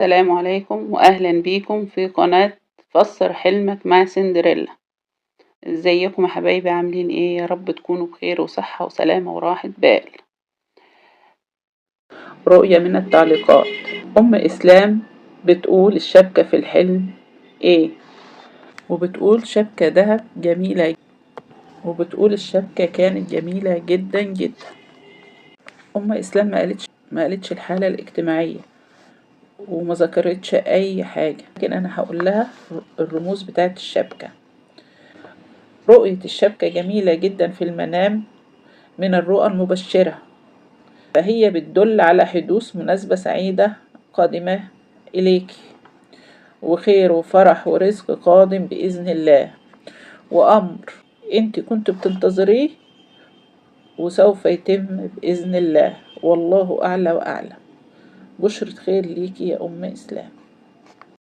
السلام عليكم وأهلا بيكم في قناة فسر حلمك مع سندريلا. ازيكم يا حبايبي، عاملين ايه؟ يا رب تكونوا بخير وصحة وسلامة وراحة بال. رؤية من التعليقات. أم إسلام بتقول الشبكة في الحلم ايه؟ وبتقول شبكة دهب جميلة، وبتقول الشبكة كانت جميلة جدا جدا. أم إسلام ما قالتش الحالة الاجتماعية وما ذكرتش أي حاجة، لكن أنا هقول لها الرموز بتاعت الشبكة. رؤية الشبكة جميلة جدا في المنام من الرؤى المبشرة، فهي بتدل على حدوث مناسبة سعيدة قادمة إليك، وخير وفرح ورزق قادم بإذن الله، وأمر أنت كنت بتنتظريه وسوف يتم بإذن الله، والله أعلى وأعلم. بشرة خير ليكي يا أم إسلام.